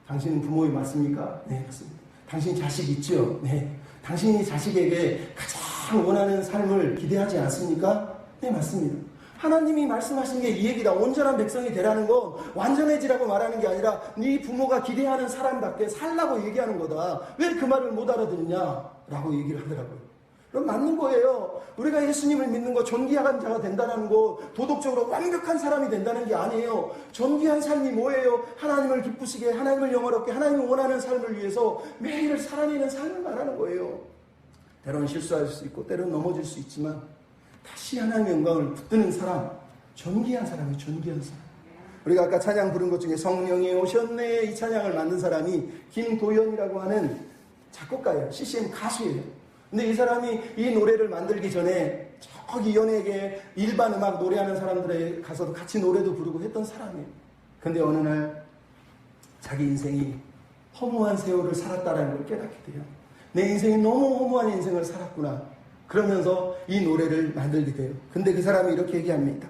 당신은 부모의 맞습니까? 네, 맞습니다. 당신 자식 있죠? 네. 당신이 자식에게 가장 원하는 삶을 기대하지 않습니까? 네, 맞습니다. 하나님이 말씀하신 게 이 얘기다. 온전한 백성이 되라는 건 완전해지라고 말하는 게 아니라 네 부모가 기대하는 사람답게 살라고 얘기하는 거다. 왜 그 말을 못 알아듣느냐라고 얘기를 하더라고요. 그럼 맞는 거예요. 우리가 예수님을 믿는 거 존귀한 자가 된다는 거, 도덕적으로 완벽한 사람이 된다는 게 아니에요. 존귀한 삶이 뭐예요? 하나님을 기쁘시게, 하나님을 영화롭게, 하나님을 원하는 삶을 위해서 매일을 살아내는 삶을 말하는 거예요. 때로는 실수할 수 있고 때로는 넘어질 수 있지만 다시 하나님의 영광을 붙드는 사람, 존귀한 사람이 존귀한 사람. 우리가 아까 찬양 부른 것 중에 성령이 오셨네, 이 찬양을 만든 사람이 김도연이라고 하는 작곡가예요. CCM 가수예요. 근데 이 사람이 이 노래를 만들기 전에 저기 연예계 일반 음악 노래하는 사람들에 가서도 같이 노래도 부르고 했던 사람이에요. 근데 어느 날 자기 인생이 허무한 세월을 살았다는 걸 깨닫게 돼요. 내 인생이 너무 허무한 인생을 살았구나. 그러면서 이 노래를 만들게 돼요. 근데 그 사람이 이렇게 얘기합니다.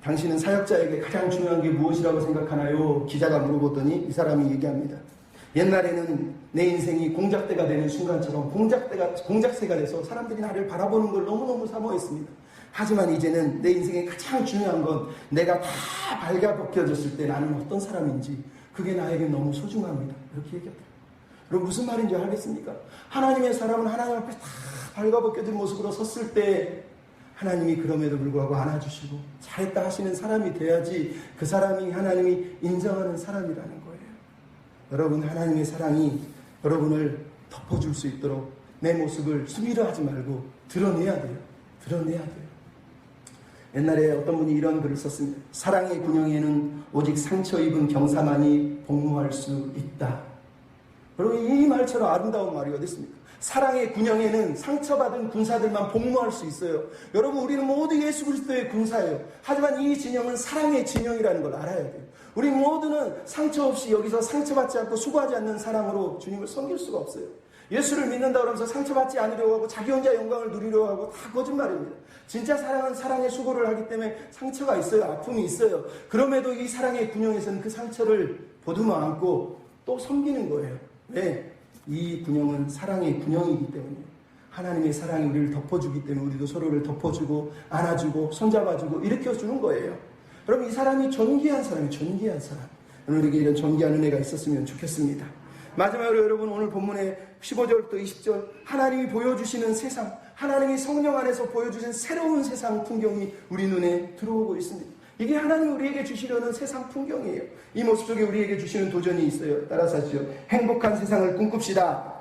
당신은 사역자에게 가장 중요한 게 무엇이라고 생각하나요? 기자가 물어보더니 이 사람이 얘기합니다. 옛날에는 내 인생이 공작대가 되는 순간처럼 공작새가 돼서 사람들이 나를 바라보는 걸 너무너무 사모했습니다. 하지만 이제는 내 인생의 가장 중요한 건 내가 다 발가벗겨졌을 때 나는 어떤 사람인지 그게 나에게 너무 소중합니다. 이렇게 얘기하더라고요. 여러분, 무슨 말인지 알겠습니까? 하나님의 사람은 하나님 앞에 다 발가벗겨진 모습으로 섰을 때 하나님이 그럼에도 불구하고 안아주시고 잘했다 하시는 사람이 돼야지 그 사람이 하나님이 인정하는 사람이라는 거예요. 여러분, 하나님의 사랑이 여러분을 덮어줄 수 있도록 내 모습을 수미려 하지 말고 드러내야 돼요. 드러내야 돼요. 옛날에 어떤 분이 이런 글을 썼습니다. 사랑의 군영에는 오직 상처 입은 경사만이 복무할 수 있다. 여러분, 이 말처럼 아름다운 말이 어디 있습니까? 사랑의 군영에는 상처받은 군사들만 복무할 수 있어요. 여러분, 우리는 모두 예수 그리스도의 군사예요. 하지만 이 진영은 사랑의 진영이라는 걸 알아야 돼요. 우리 모두는 상처 없이 여기서 상처받지 않고 수고하지 않는 사랑으로 주님을 섬길 수가 없어요. 예수를 믿는다 그러면서 상처받지 않으려고 하고 자기 혼자 영광을 누리려고 하고 다 거짓말입니다. 진짜 사랑은 사랑의 수고를 하기 때문에 상처가 있어요. 아픔이 있어요. 그럼에도 이 사랑의 군형에서는 그 상처를 보듬어 안고 또 섬기는 거예요. 왜? 이 군형은 사랑의 군형이기 때문이에요. 하나님의 사랑이 우리를 덮어주기 때문에 우리도 서로를 덮어주고 안아주고 손잡아주고 일으켜주는 거예요. 여러분, 이 사람이 존귀한 사람이 존귀한 사람. 우리에게 이런 존귀한 은혜가 있었으면 좋겠습니다. 마지막으로 여러분, 오늘 본문의 15절부터 20절 하나님이 보여주시는 세상, 하나님이 성령 안에서 보여주신 새로운 세상 풍경이 우리 눈에 들어오고 있습니다. 이게 하나님이 우리에게 주시려는 세상 풍경이에요. 이 모습 속에 우리에게 주시는 도전이 있어요. 따라서 하시죠. 행복한 세상을 꿈꿉시다.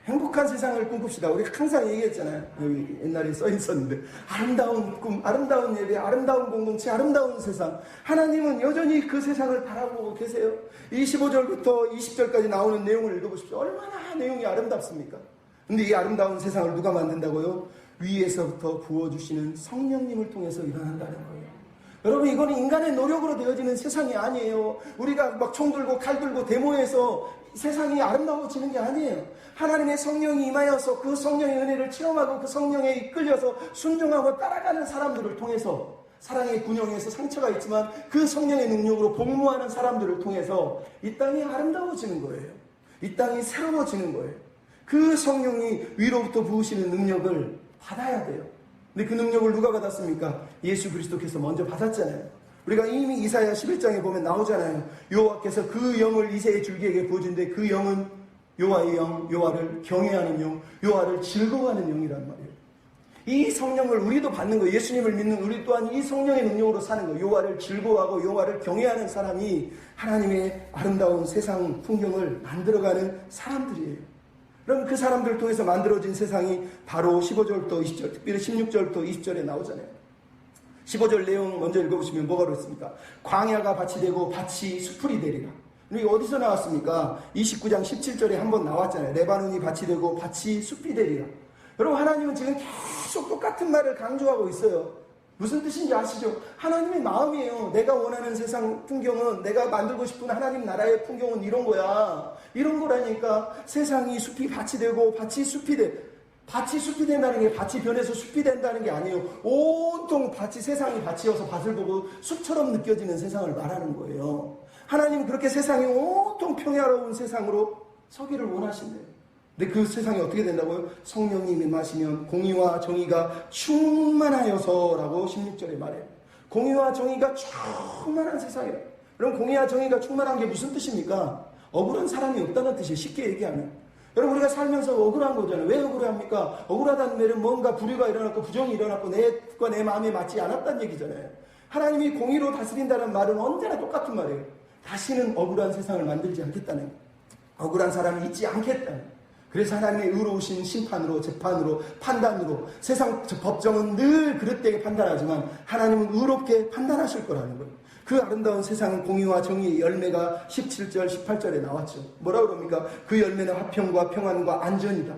행복한 세상을 꿈꿉시다. 우리가 항상 얘기했잖아요. 여기 옛날에 써 있었는데, 아름다운 꿈, 아름다운 예배, 아름다운 공동체, 아름다운 세상. 하나님은 여전히 그 세상을 바라보고 계세요. 25절부터 20절까지 나오는 내용을 읽어보십시오. 얼마나 내용이 아름답습니까? 근데 이 아름다운 세상을 누가 만든다고요? 위에서부터 부어주시는 성령님을 통해서 일어난다는 거예요. 여러분, 이거는 인간의 노력으로 되어지는 세상이 아니에요. 우리가 막 총 들고 칼 들고 데모해서 세상이 아름다워지는 게 아니에요. 하나님의 성령이 임하여서 그 성령의 은혜를 체험하고 그 성령에 이끌려서 순종하고 따라가는 사람들을 통해서, 사랑의 군형에서 상처가 있지만 그 성령의 능력으로 복무하는 사람들을 통해서 이 땅이 아름다워지는 거예요. 이 땅이 새로워지는 거예요. 그 성령이 위로부터 부으시는 능력을 받아야 돼요. 근데 그 능력을 누가 받았습니까? 예수 그리스도께서 먼저 받았잖아요. 우리가 이미 이사야 11장에 보면 나오잖아요. 여호와께서 그 영을 이새의 줄기에게 부어준데 그 영은 여호와의 영, 여호와를 경외하는 영, 여호와를 즐거워하는 영이란 말이에요. 이 성령을 우리도 받는 거예요. 예수님을 믿는 우리 또한 이 성령의 능력으로 사는 거예요. 여호와를 즐거워하고 여호와를 경외하는 사람이 하나님의 아름다운 세상 풍경을 만들어가는 사람들이에요. 그럼 그 사람들을 통해서 만들어진 세상이 바로 15절부터 20절, 특별히 16절부터 20절에 나오잖아요. 15절 내용 먼저 읽어보시면 뭐가 그렇습니까? 광야가 밭이 되고 밭이 수풀이 되리라. 이게 어디서 나왔습니까? 29장 17절에 한번 나왔잖아요. 레바논이 밭이 되고 밭이 숲이 되리라. 여러분, 하나님은 지금 계속 똑같은 말을 강조하고 있어요. 무슨 뜻인지 아시죠? 하나님의 마음이에요. 내가 원하는 세상 풍경은, 내가 만들고 싶은 하나님 나라의 풍경은 이런 거야. 이런 거라니까. 세상이 숲이 밭이 되고 밭이 숲이 돼. 밭이 숲이 된다는 게 밭이 변해서 숲이 된다는 게 아니에요. 온통 밭이, 세상이 밭이어서 밭을 보고 숲처럼 느껴지는 세상을 말하는 거예요. 하나님은 그렇게 세상이 온통 평화로운 세상으로 서기를 원하신대요. 근데 그 세상이 어떻게 된다고요? 성령님이 임하시면 공의와 정의가 충만하여서라고 16절에 말해요. 공의와 정의가 충만한 세상이에요. 그럼 공의와 정의가 충만한 게 무슨 뜻입니까? 억울한 사람이 없다는 뜻이에요. 쉽게 얘기하면. 여러분, 우리가 살면서 억울한 거잖아요. 왜 억울합니까? 억울하다는 말은 뭔가 불의가 일어났고 부정이 일어났고 내 뜻과 내 마음에 맞지 않았다는 얘기잖아요. 하나님이 공의로 다스린다는 말은 언제나 똑같은 말이에요. 다시는 억울한 세상을 만들지 않겠다는 거예요. 억울한 사람이 있지 않겠다는. 그래서 하나님의 의로우신 심판으로, 재판으로, 판단으로, 세상 법정은 늘 그릇되게 판단하지만 하나님은 의롭게 판단하실 거라는 거예요. 그 아름다운 세상은 공의와 정의의 열매가 17절, 18절에 나왔죠. 뭐라고 그럽니까? 그 열매는 화평과 평안과 안전이다.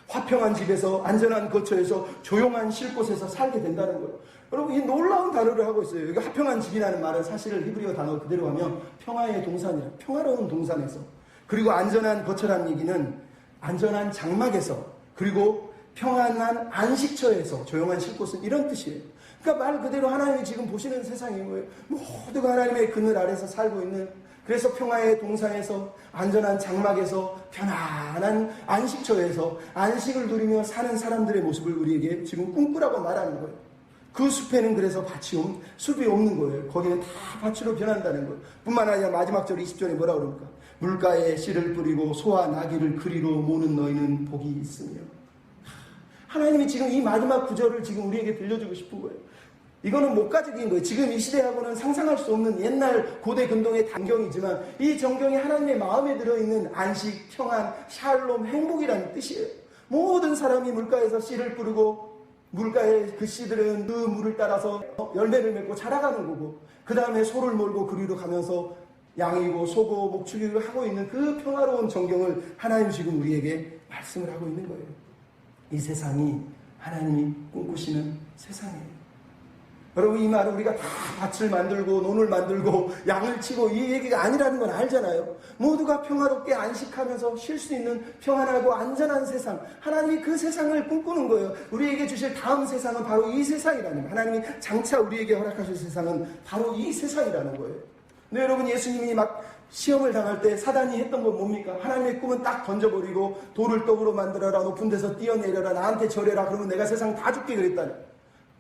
화평한 집에서, 안전한 거처에서, 조용한 쉴 곳에서 살게 된다는 거예요. 여러분, 이 놀라운 단어를 하고 있어요. 여기 화평한 집이라는 말은 사실 히브리어 단어 그대로 하면 평화의 동산이라, 평화로운 동산에서. 그리고 안전한 거처라는 얘기는 안전한 장막에서, 그리고 평안한 안식처에서, 조용한 쉴 곳은 이런 뜻이에요. 그러니까 말 그대로 하나님이 지금 보시는 세상이 뭐예요? 모두가 하나님의 그늘 아래서 살고 있는, 그래서 평화의 동산에서, 안전한 장막에서, 편안한 안식처에서 안식을 누리며 사는 사람들의 모습을 우리에게 지금 꿈꾸라고 말하는 거예요. 그 숲에는 그래서 숲이 없는 거예요. 거기는 다 밭으로 변한다는 거예요. 뿐만 아니라 마지막 절 20절에 뭐라고 그럽니까? 물가에 씨를 뿌리고 소와 나귀를 그리로 모는 너희는 복이 있으며. 하나님이 지금 이 마지막 구절을 지금 우리에게 들려주고 싶은 거예요. 이거는 못 가지긴 거예요. 지금 이 시대하고는 상상할 수 없는 옛날 고대 근동의 단경이지만 이 정경이 하나님의 마음에 들어있는 안식, 평안, 샬롬, 행복이라는 뜻이에요. 모든 사람이 물가에서 씨를 뿌리고 물가에 그 씨들은 그 물을 따라서 열매를 맺고 자라가는 거고, 그 다음에 소를 몰고 그리로 가면서 양이고 소고 목축을 하고 있는 그 평화로운 정경을 하나님이 지금 우리에게 말씀을 하고 있는 거예요. 이 세상이 하나님이 꿈꾸시는 세상이에요. 여러분, 이 말은 우리가 다 밭을 만들고 논을 만들고 양을 치고 이 얘기가 아니라는 건 알잖아요. 모두가 평화롭게 안식하면서 쉴 수 있는 평안하고 안전한 세상, 하나님이 그 세상을 꿈꾸는 거예요. 우리에게 주실 다음 세상은 바로 이 세상이라는 거예요. 하나님이 장차 우리에게 허락하실 세상은 바로 이 세상이라는 거예요. 근데 여러분, 예수님이 막 시험을 당할 때 사단이 했던 건 뭡니까? 하나님의 꿈은 딱 던져버리고 돌을 떡으로 만들어라, 높은 데서 뛰어내려라, 나한테 절해라, 그러면 내가 세상 다 죽게 그랬다니.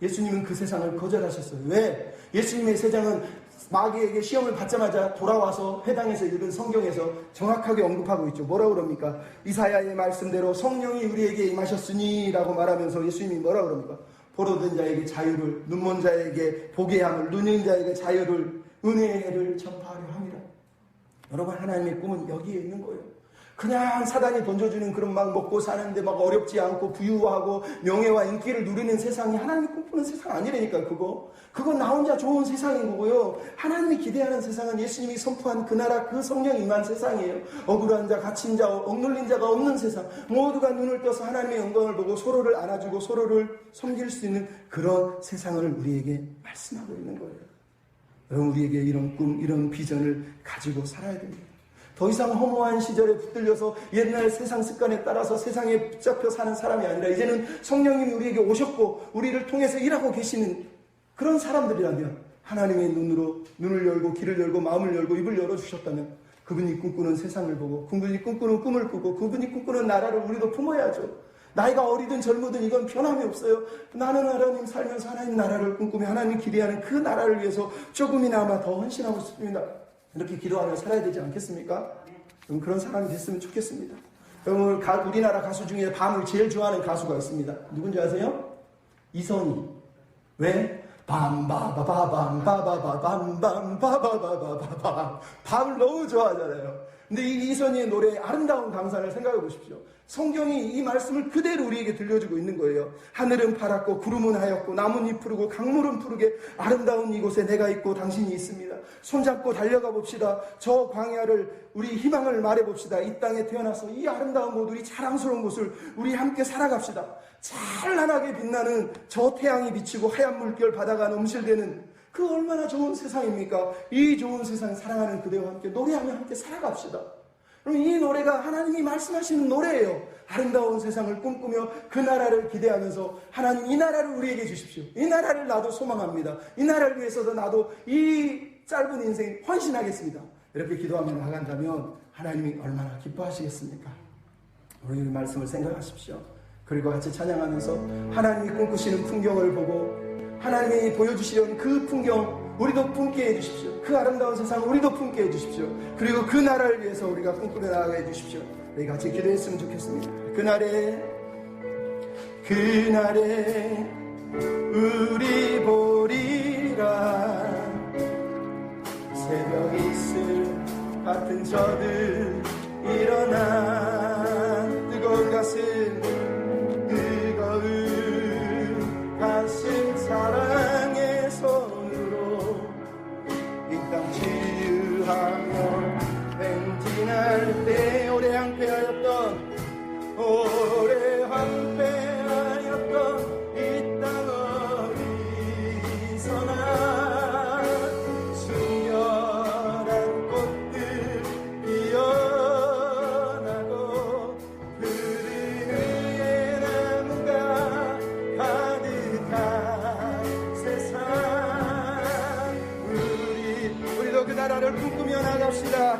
예수님은 그 세상을 거절하셨어요. 왜? 예수님의 세상은 마귀에게 시험을 받자마자 돌아와서 회당에서 읽은 성경에서 정확하게 언급하고 있죠. 뭐라고 그럽니까? 이사야의 말씀대로 성령이 우리에게 임하셨으니 라고 말하면서 예수님이 뭐라고 그럽니까? 보로된 자에게 자유를, 눈먼 자에게 보게 함을, 눈인 자에게 자유를, 은혜의 해를 전파하려 함이라. 여러분, 하나님의 꿈은 여기에 있는 거예요. 그냥 사단이 던져주는 그런 막 먹고 사는데 막 어렵지 않고 부유하고 명예와 인기를 누리는 세상이 하나님이 꿈꾸는 세상 아니라니까. 그건 나 혼자 좋은 세상인 거고요. 하나님이 기대하는 세상은 예수님이 선포한 그 나라, 그 성령이 임한 세상이에요. 억울한 자, 갇힌 자, 억눌린 자가 없는 세상, 모두가 눈을 떠서 하나님의 영광을 보고 서로를 안아주고 서로를 섬길 수 있는 그런 세상을 우리에게 말씀하고 있는 거예요. 여러분, 우리에게 이런 꿈, 이런 비전을 가지고 살아야 됩니다. 더 이상 허무한 시절에 붙들려서 옛날 세상 습관에 따라서 세상에 붙잡혀 사는 사람이 아니라 이제는 성령님이 우리에게 오셨고 우리를 통해서 일하고 계시는 그런 사람들이라면, 하나님의 눈을 열고 귀를 열고 마음을 열고 입을 열어주셨다면 그분이 꿈꾸는 세상을 보고 그분이 꿈꾸는 꿈을 꾸고 그분이 꿈꾸는 나라를 우리도 품어야죠. 나이가 어리든 젊으든 이건 변함이 없어요. 나는 하나님 살면서 하나님 나라를 꿈꾸며 하나님 기대하는 그 나라를 위해서 조금이나마 더 헌신하고 싶습니다. 이렇게 기도하며 살아야 되지 않겠습니까? 그런 사람이 됐으면 좋겠습니다. 여러분, 우리나라 가수 중에 밤을 제일 좋아하는 가수가 있습니다. 누군지 아세요? 이선희. 왜? 밤바바바밤바바바밤밤바바바바밤 밤을 너무 좋아하잖아요. 근데 이 이선희의 노래의 아름다운 강산을 생각해 보십시오. 성경이 이 말씀을 그대로 우리에게 들려주고 있는 거예요. 하늘은 파랗고 구름은 하얗고 나뭇잎 푸르고 강물은 푸르게 아름다운 이곳에 내가 있고 당신이 있습니다. 손잡고 달려가 봅시다. 저 광야를, 우리 희망을 말해 봅시다. 이 땅에 태어나서 이 아름다운 곳, 우리 자랑스러운 곳을 우리 함께 살아갑시다. 찬란하게 빛나는 저 태양이 비치고 하얀 물결 바다가 넘실대는 그 얼마나 좋은 세상입니까? 이 좋은 세상 사랑하는 그대와 함께 노래하며 함께 살아갑시다. 그럼 이 노래가 하나님이 말씀하시는 노래예요. 아름다운 세상을 꿈꾸며 그 나라를 기대하면서 하나님 이 나라를 우리에게 주십시오. 이 나라를 나도 소망합니다. 이 나라를 위해서도 나도 이 짧은 인생 헌신하겠습니다. 이렇게 기도하며 나간다면 하나님이 얼마나 기뻐하시겠습니까? 우리 이 말씀을 생각하십시오. 그리고 같이 찬양하면서 하나님이 꿈꾸시는 풍경을 보고 하나님이 보여주시려는 그 풍경 우리도 품게 해주십시오. 그 아름다운 세상 우리도 품게 해주십시오. 그리고 그 나라를 위해서 우리가 꿈꾸며 나아가 해주십시오. 우리 같이 기도했으면 좋겠습니다. 그날에 우리 보리라. 새벽 이슬 같은 저들 일어나 뜨거운 가슴 사랑의 손으로 이 땅 치유하며 행진할 때 오래 항폐하였던 이 땅 어디서나 순결한 꽃들 피어나고 푸른 위에 나무가 가득한 세상 우리도 그 나라를 꿈꾸며 나갑시다.